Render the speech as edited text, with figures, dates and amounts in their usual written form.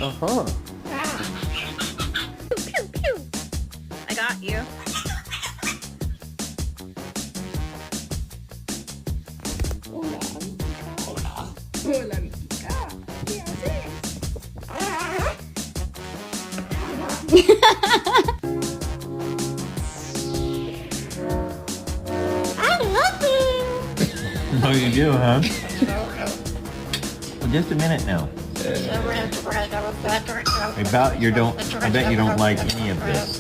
Uh-huh. Pew, pew. I got you. Hola, Miquita. ¿Qué haces? I love you. Oh, you do, huh? Well, just a minute now. I bet you don't like any of this.